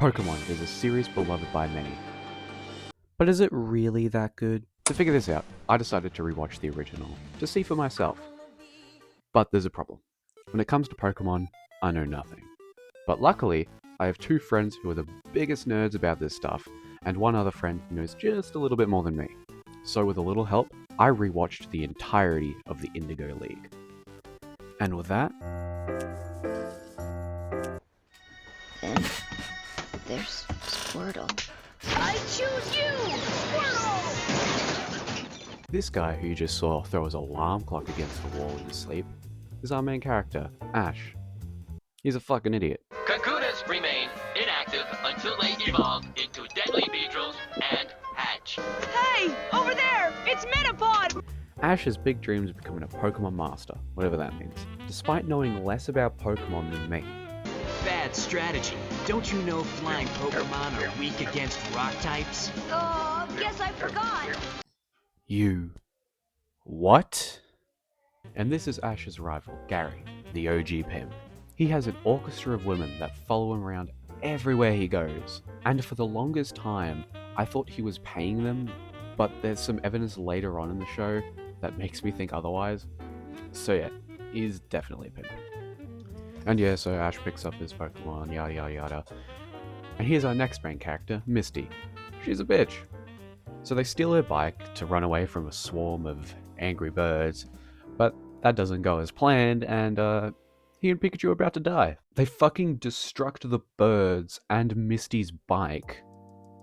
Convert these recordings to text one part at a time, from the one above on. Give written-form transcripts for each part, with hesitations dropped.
Pokemon is a series beloved by many. But is it really that good? To figure this out, I decided to rewatch the original, to see for myself. But there's a problem. When it comes to Pokemon, I know nothing. But luckily, I have two friends who are the biggest nerds about this stuff, and one other friend who knows just a little bit more than me. So with a little help, I rewatched the entirety of the Indigo League. And with that, Then there's Squirtle. I choose you, Squirtle! this guy who you just saw throw his alarm clock against the wall in his sleep is our main character, Ash. He's a fucking idiot. Cocoonus remain inactive until they evolve into deadly beedrills and hatch. Hey, over there! It's Metapod! Ash has big dreams of becoming a Pokemon master, whatever that means, despite knowing less about Pokemon than me. Bad strategy. Don't you know flying Pokemon are weak against rock types? Oh, guess I forgot. You... what? And this is Ash's rival, Gary, the OG pimp. He has an orchestra of women that follow him around everywhere he goes. And for the longest time, I thought he was paying them, but there's some evidence later on in the show that makes me think otherwise. So yeah, he's definitely a pimp. And yeah, so Ash picks up his Pokemon, yada yada yada. And here's our next main character, Misty. She's a bitch. So they steal her bike to run away from a swarm of angry birds, but that doesn't go as planned, and he and Pikachu are about to die. They fucking destruct the birds and Misty's bike.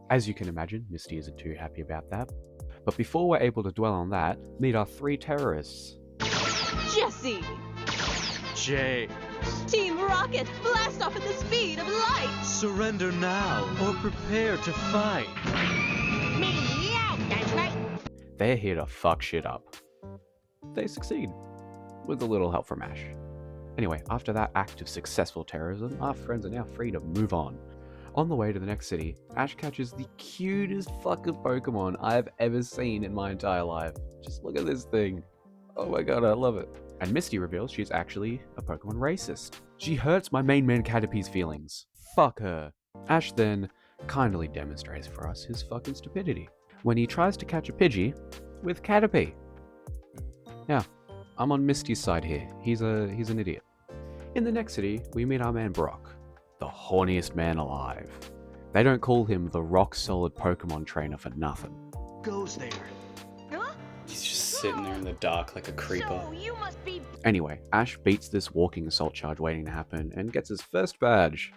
As you can imagine, Misty isn't too happy about that. But before we're able to dwell on that, meet our three terrorists. Jesse! Jay, Team Rocket, blast off at the speed of light! surrender now or prepare to fight. Meow, that's right! They're here to fuck shit up. They succeed, with a little help from Ash. Anyway, after that act of successful terrorism, our friends are now free to move on. On the way to the next city, Ash catches the cutest fucking Pokemon I've ever seen in my entire life. Just look at this thing. Oh my god, I love it. And Misty reveals she's actually a Pokemon racist. She hurts my main man Caterpie's feelings. Fuck her. Ash then kindly demonstrates for us his fucking stupidity when he tries to catch a Pidgey with Caterpie. Yeah, I'm on Misty's side here. He's an idiot. In the next city, we meet our man Brock, the horniest man alive. They don't call him the rock-solid Pokemon trainer for nothing. Goes there. Huh? He's just sitting there in the dark like a creeper. So, you must be... Anyway, Ash beats this walking assault charge waiting to happen and gets his first badge.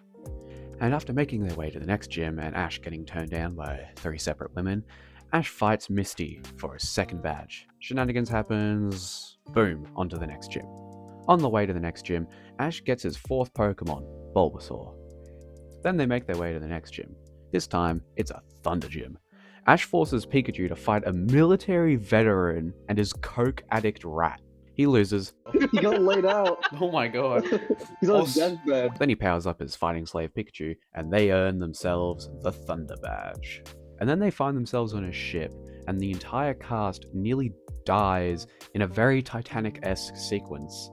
And after making their way to the next gym and Ash getting turned down by 3 separate women, Ash fights Misty for his second badge. Shenanigans happens, boom, onto the next gym. On the way to the next gym, Ash gets his 4th Pokemon, Bulbasaur. Then they make their way to the next gym. This time, it's a Thunder Gym. Ash forces Pikachu to fight a military veteran and his coke addict rat. He loses. He got laid out. Oh my god. He's on his Also- deathbed. Then he powers up his fighting slave Pikachu, and they earn themselves the Thunder Badge. And then they find themselves on a ship, and the entire cast nearly dies in a very Titanic-esque sequence.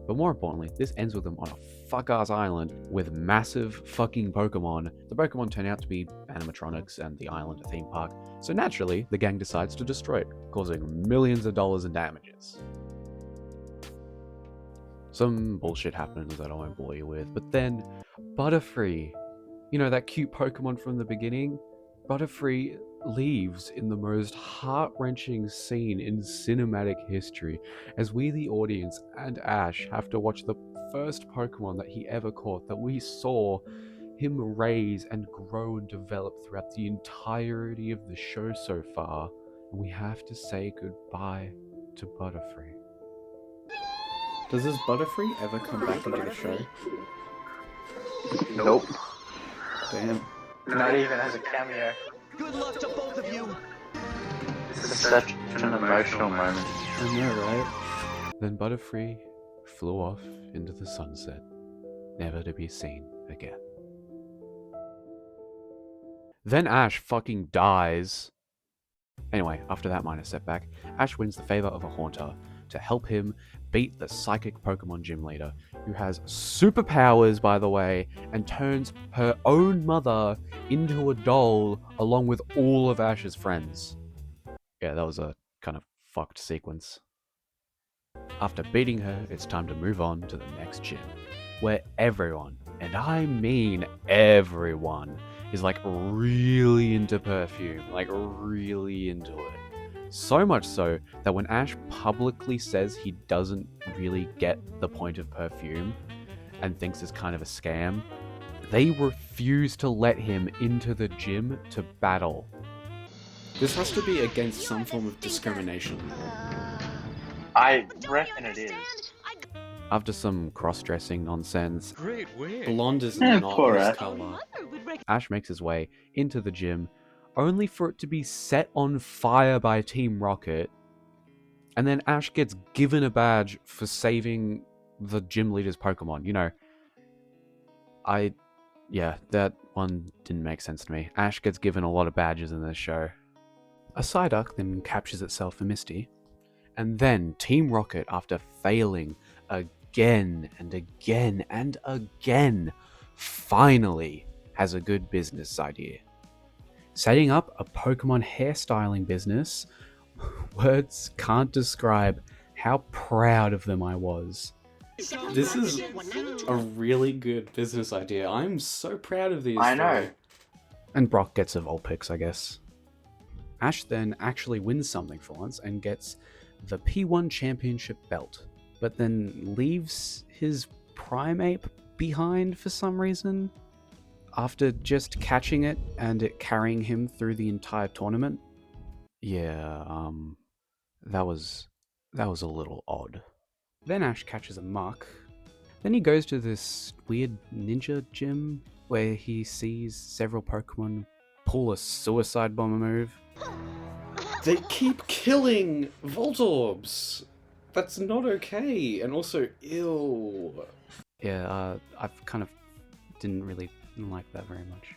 But more importantly, this ends with them on a fuck-ass island with massive fucking Pokemon. The Pokemon turn out to be animatronics and the island a theme park, so naturally, the gang decides to destroy it, causing millions of dollars in damages. Some bullshit happens that I won't bore you with, but then Butterfree, you know, that cute Pokemon from the beginning? Butterfree leaves in the most heart-wrenching scene in cinematic history as we, the audience, and Ash have to watch the first Pokemon that he ever caught, that we saw him raise and grow and develop throughout the entirety of the show so far, and we have to say goodbye to Butterfree. Does this Butterfree ever come back into the show? Nope. Damn. Not even as a cameo. Good luck to both of you. This is such an emotional moment. I know, right? Then Butterfree flew off into the sunset, never to be seen again. Then Ash fucking dies. Anyway, after that minor setback, Ash wins the favor of a Haunter to help him beat the psychic Pokemon gym leader, who has superpowers, by the way, and turns her own mother into a doll along with all of Ash's friends. Yeah, that was a kind of fucked sequence. After beating her, it's time to move on to the next gym, where everyone, and I mean everyone, is like really into perfume, like really into it. So much so that when Ash publicly says he doesn't really get the point of perfume and thinks it's kind of a scam, they refuse to let him into the gym to battle. This has to be against some form of discrimination. I reckon it is. After some cross-dressing nonsense, Great win. Blonde is Yeah, not poor his Ash. color. Ash makes his way into the gym, only for it to be set on fire by Team Rocket, and then Ash gets given a badge for saving the gym leader's Pokemon. You know, that one didn't make sense to me. Ash gets given a lot of badges in this show. A Psyduck then captures itself for Misty, and then Team Rocket, after failing again and again and again, finally has a good business idea. Setting up a Pokemon hairstyling business. Words can't describe how proud of them I was. This is a really good business idea. I'm so proud of these. I know. And Brock gets a Vulpix, I guess. Ash then actually wins something for once and gets the P1 Championship belt, but then leaves his Primeape behind for some reason after just catching it and it carrying him through the entire tournament. Yeah, that was a little odd. Then Ash catches a Muck. Then he goes to this weird ninja gym where he sees several Pokemon pull a suicide bomber move. They keep killing Voltorbs. That's not okay. And also, ew. Yeah, I've kind of didn't really like that very much.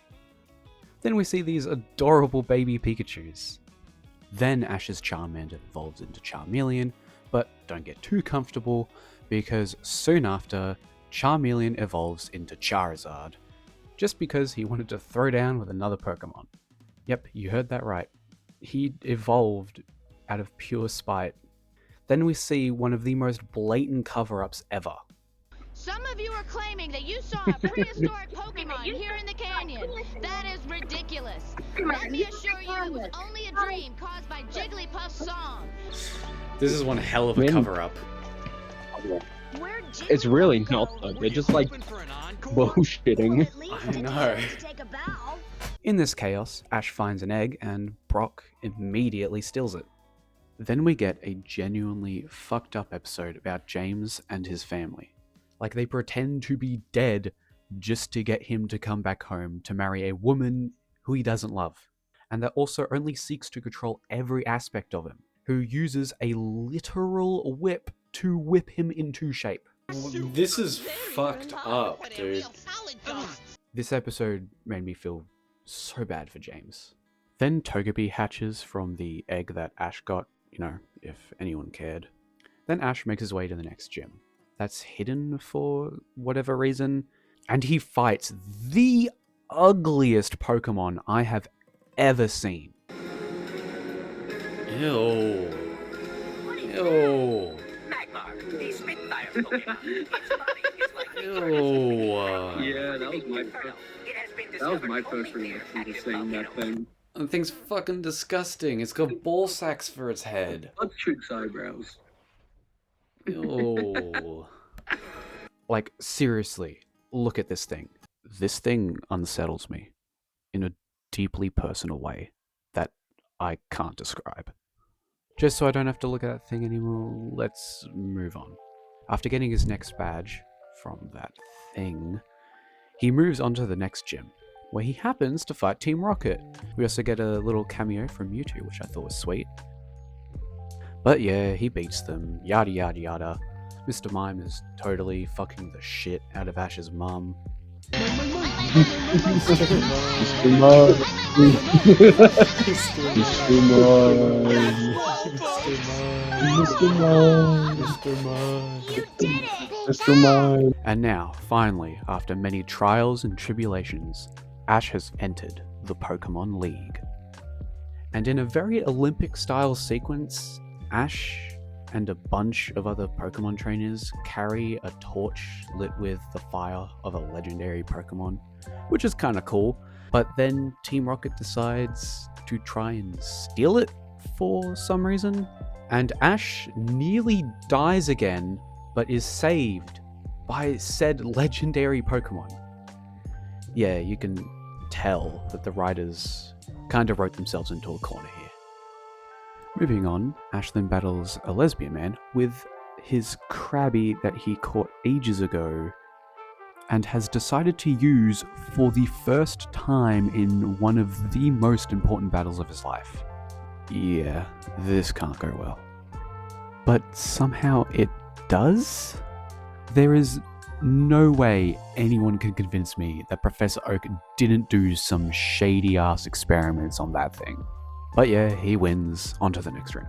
Then we see these adorable baby Pikachus. Then Ash's Charmander evolves into Charmeleon, but don't get too comfortable because soon after, Charmeleon evolves into Charizard, just because he wanted to throw down with another Pokemon. Yep, you heard that right. He evolved out of pure spite. Then we see one of the most blatant cover-ups ever. Some of you are claiming that you saw a prehistoric Pokemon here in the canyon. That is ridiculous. Let me assure you it was only a dream caused by Jigglypuff's song. This is one hell of a cover-up. It's really not though. They're just like bullshitting. I know. In this chaos, Ash finds an egg and Brock immediately steals it. Then we get a genuinely fucked up episode about James and his family. Like they pretend to be dead just to get him to come back home to marry a woman who he doesn't love. And that also only seeks to control every aspect of him, who uses a literal whip to whip him into shape. This is fucked up, dude. This episode made me feel so bad for James. Then Togepi hatches from the egg that Ash got, you know, if anyone cared. Then Ash makes his way to the next gym. That's hidden for whatever reason. And he fights the ugliest Pokemon I have ever seen. Ew. Ew. Ew. Yeah, that was my first reaction to seeing that thing. That thing's fucking disgusting. It's got ball sacks for its head. Bloodshoots eyebrows. Ew. Like, seriously, look at this thing. This thing unsettles me in a deeply personal way that I can't describe. Just so I don't have to look at that thing anymore, let's move on. After getting his next badge from that thing, he moves on to the next gym, where he happens to fight Team Rocket. We also get a little cameo from Mewtwo, which I thought was sweet. But yeah, he beats them, yada yada yada. Mr. Mime is totally fucking the shit out of Ash's mum. Mr. Mo. Mr. Mime. And now, finally, after many trials and tribulations, Ash has entered the Pokemon League. And in a very Olympic-style sequence, Ash and a bunch of other Pokemon trainers carry a torch lit with the fire of a legendary Pokemon, which is kind of cool. But then Team Rocket decides to try and steal it for some reason, and Ash nearly dies again, but is saved by said legendary Pokemon. Yeah, you can tell that the writers kind of wrote themselves into a corner here. Moving on, Ash then battles a lesbian man with his Krabby that he caught ages ago and has decided to use for the first time in one of the most important battles of his life. Yeah, this can't go well. But somehow it does? There is no way anyone can convince me that Professor Oak didn't do some shady ass experiments on that thing. But yeah, he wins. On to the next round.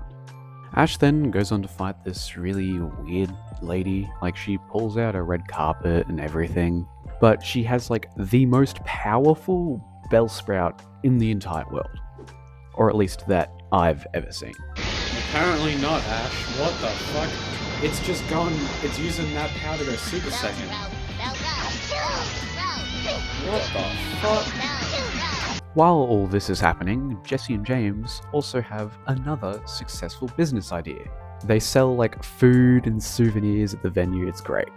Ash then goes on to fight this really weird lady. Like, she pulls out a red carpet and everything, but she has like the most powerful Bellsprout in the entire world. Or at least that I've ever seen. Apparently not, Ash. What the fuck? It's just gone. It's using that power to go Super Saiyan. What the fuck? While all this is happening, Jesse and James also have another successful business idea. They sell like food and souvenirs at the venue. It's great.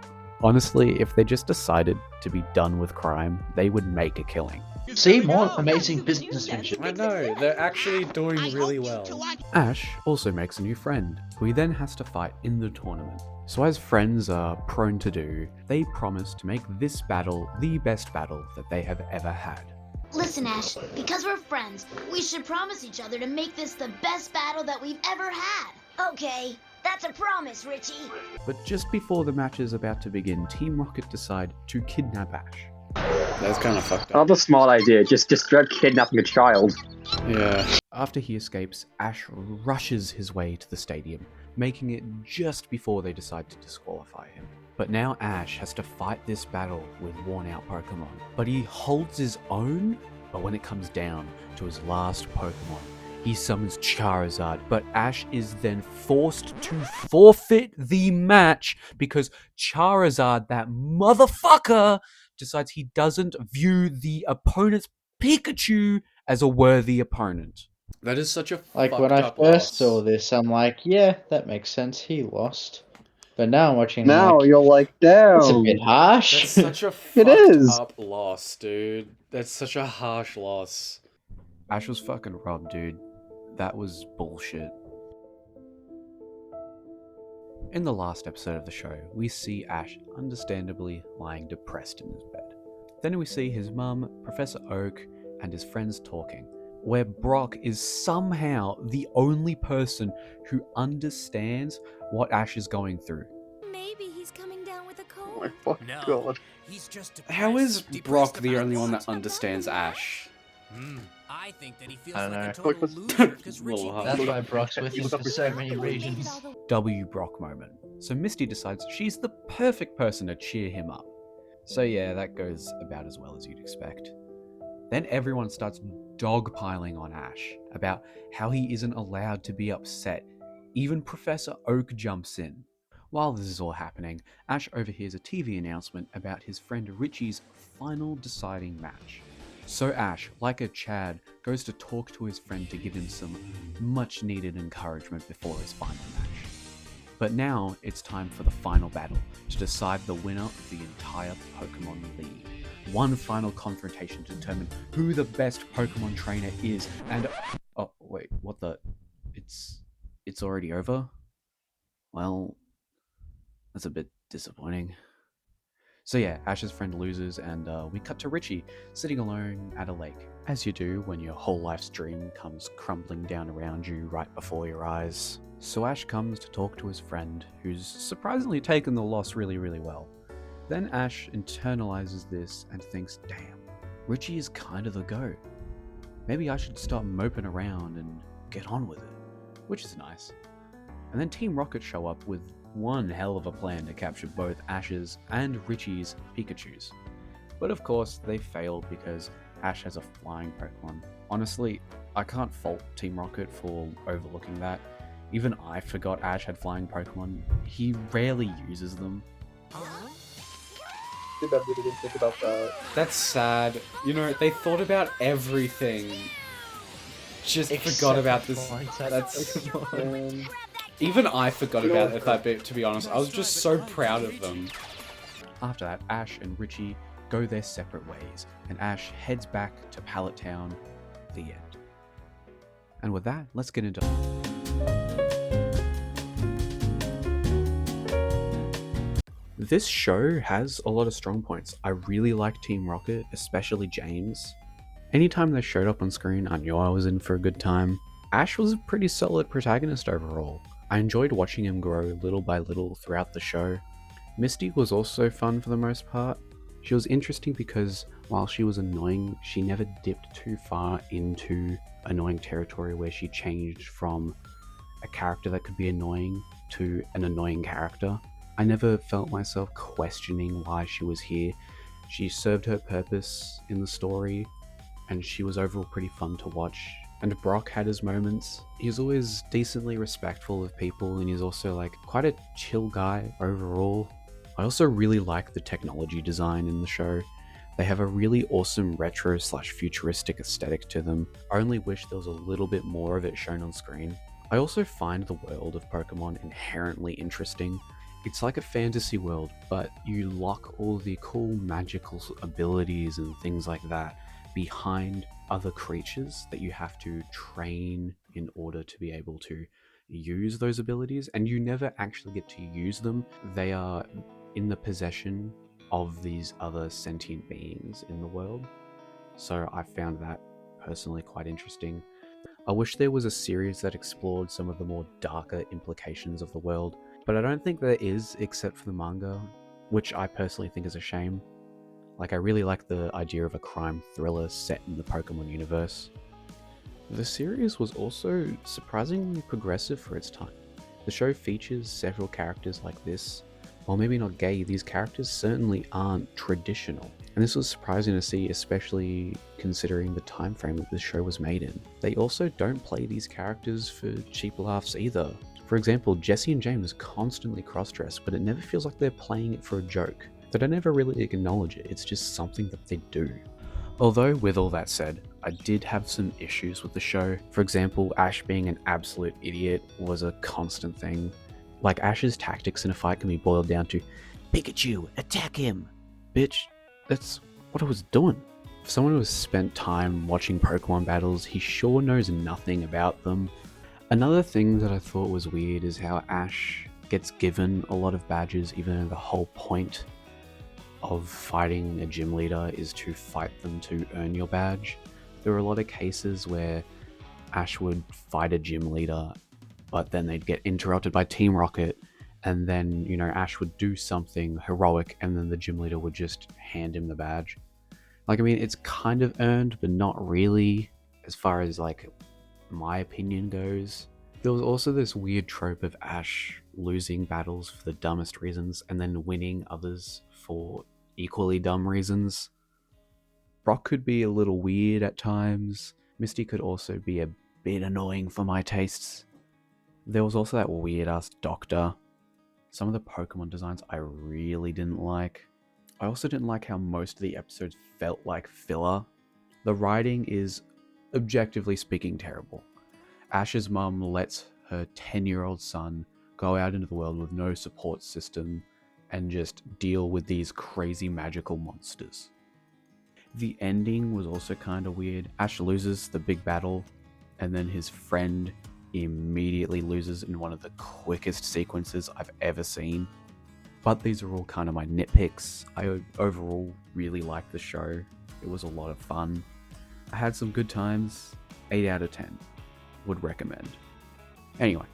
Honestly, if they just decided to be done with crime, they would make a killing. See, more amazing businessmanship. I know, they're actually doing really well. Ash also makes a new friend, who he then has to fight in the tournament. So as friends are prone to do, they promise to make this battle the best battle that they have ever had. Listen, Ash, because we're friends, we should promise each other to make this the best battle that we've ever had. Okay, that's a promise, Richie. But just before the match is about to begin, Team Rocket decide to kidnap Ash. That's kind of fucked up. Another smart idea, just kidnapping a child. Yeah. After he escapes, Ash rushes his way to the stadium, making it just before they decide to disqualify him. But now Ash has to fight this battle with worn-out Pokemon. But he holds his own, but when it comes down to his last Pokemon, he summons Charizard, but Ash is then forced to forfeit the match because Charizard, that motherfucker, decides he doesn't view the opponent's Pikachu as a worthy opponent. That is such a Like, fucked when I up first loss. saw this, I'm like, yeah, that makes sense, he lost. But now I'm watching, Now I'm like, you're like, damn. that's a bit harsh. That's such a It fucked is. up loss, dude. That's such a harsh loss. Ash was fucking robbed, dude. That was bullshit. In the last episode of the show, we see Ash understandably lying depressed in his bed. Then we see his mum, Professor Oak, and his friends talking, where Brock is somehow the only person who understands what Ash is going through. Maybe he's coming down with a cold. Oh my fucking god. He's just How is depressed Brock the about only one what? that understands Ash? I think that he feels I don't like a know. total loser because Little Richie. hard. That's why Brock's with us for so many reasons. W Brock moment. So Misty decides she's the perfect person to cheer him up. So yeah, that goes about as well as you'd expect. Then everyone starts dogpiling on Ash about how he isn't allowed to be upset. Even Professor Oak jumps in. While this is all happening, Ash overhears a TV announcement about his friend Richie's final deciding match. So Ash, like a Chad, goes to talk to his friend to give him some much needed encouragement before his final match. But now it's time for the final battle to decide the winner of the entire Pokemon League. One final confrontation to determine who the best Pokemon trainer is, and oh wait, what the? It's already over? Well, that's a bit disappointing. So yeah, Ash's friend loses, and we cut to Richie sitting alone at a lake, as you do when your whole life's dream comes crumbling down around you right before your eyes. So Ash comes to talk to his friend, who's surprisingly taken the loss really, really well. Then Ash internalizes this and thinks, damn, Richie is kind of the GOAT. maybe I should stop moping around and get on with it, which is nice. And then Team Rocket show up with one hell of a plan to capture both Ash's and Richie's Pikachus. But of course, they failed because Ash has a flying Pokemon. Honestly, I can't fault Team Rocket for overlooking that. Even I forgot Ash had flying Pokemon. He rarely uses them. Too bad we didn't think about that. That's sad. You know, they thought about everything. Just forgot about this. That's even I forgot about it that bit, to be honest. I was just so proud of them. After that, Ash and Richie go their separate ways, and Ash heads back to Pallet Town. The end. And with that, let's get into this show has a lot of strong points. I really like Team Rocket, especially James. Anytime they showed up on screen, I knew I was in for a good time. Ash was a pretty solid protagonist overall. I enjoyed watching him grow little by little throughout the show. Misty was also fun for the most part. She was interesting because while she was annoying, she never dipped too far into annoying territory where she changed from a character that could be annoying to an annoying character. I never felt myself questioning why she was here. She served her purpose in the story, and she was overall pretty fun to watch. And Brock had his moments. He's always decently respectful of people, and he's also like quite a chill guy overall. I also really like the technology design in the show. They have a really awesome retro/futuristic aesthetic to them. I only wish there was a little bit more of it shown on screen. I also find the world of Pokemon inherently interesting. It's like a fantasy world, but you lock all the cool magical abilities and things like that behind other creatures that you have to train in order to be able to use those abilities, and you never actually get to use them. They are in the possession of these other sentient beings in the world. So I found that personally quite interesting. I wish there was a series that explored some of the more darker implications of the world, but I don't think there is, except for the manga, which I personally think is a shame. Like, I really like the idea of a crime thriller set in the Pokemon universe. The series was also surprisingly progressive for its time. The show features several characters like this. While maybe not gay, these characters certainly aren't traditional. And this was surprising to see, especially considering the time frame that this show was made in. They also don't play these characters for cheap laughs either. For example, Jesse and James constantly cross-dress, but it never feels like they're playing it for a joke. They don't ever really acknowledge it, it's just something that they do. Although, with all that said, I did have some issues with the show. For example, Ash being an absolute idiot was a constant thing. Like, Ash's tactics in a fight can be boiled down to, Pikachu, attack him! Bitch, that's what I was doing. For someone who has spent time watching Pokemon battles, he sure knows nothing about them. Another thing that I thought was weird is how Ash gets given a lot of badges, even though the whole point of fighting a gym leader is to fight them to earn your badge. There were a lot of cases where Ash would fight a gym leader, but then they'd get interrupted by Team Rocket, and then, you know, Ash would do something heroic, and then the gym leader would just hand him the badge. Like, I mean, it's kind of earned, but not really, as far as, like, my opinion goes. There was also this weird trope of Ash losing battles for the dumbest reasons, and then winning others for equally dumb reasons. Brock could be a little weird at times. Misty could also be a bit annoying for my tastes. There was also that weird ass doctor. Some of the Pokemon designs I really didn't like. I also didn't like how most of the episodes felt like filler. The writing is, objectively speaking, terrible. Ash's mum lets her 10-year-old son go out into the world with no support system and just deal with these crazy magical monsters. The ending was also kind of weird. Ash loses the big battle, and then his friend immediately loses in one of the quickest sequences I've ever seen. But these are all kind of my nitpicks. I overall really liked the show. It was a lot of fun. I had some good times. 8 out of 10. Would recommend. Anyway,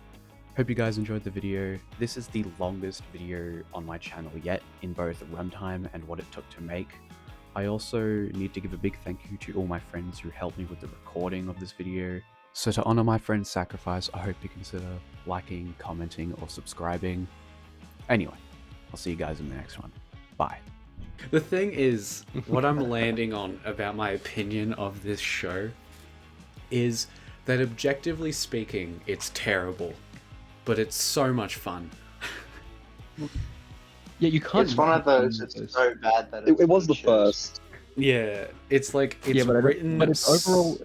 hope you guys enjoyed the video. This is the longest video on my channel yet, in both runtime and what it took to make. I also need to give a big thank you to all my friends who helped me with the recording of this video. So to honor my friend's sacrifice, I hope you consider liking, commenting, or subscribing. Anyway, I'll see you guys in the next one. Bye. The thing is, what I'm landing on about my opinion of this show is that objectively speaking, it's terrible, but it's so much fun. Yeah, you can't. It's one of those. It's so bad that It was the first. Yeah, it's like it's Yeah, but written. but it's overall.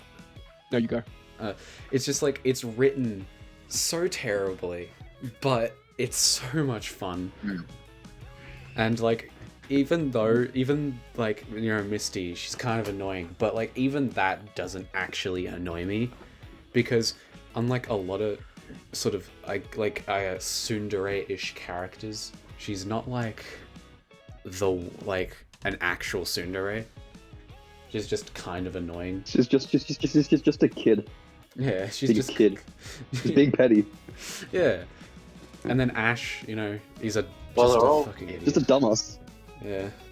No, you go. It's just like it's written so terribly, but it's so much fun. And like, even like, you know, Misty, she's kind of annoying, but like even that doesn't actually annoy me, because unlike a lot of sort of like tsundere-ish characters, she's not like an actual tsundere. She's just kind of annoying. She's just a kid. Yeah, she's Big just kid. She's big petty. Yeah. And then Ash, you know, he's Well, just they're a all fucking idiot. Just a dumbass. Yeah.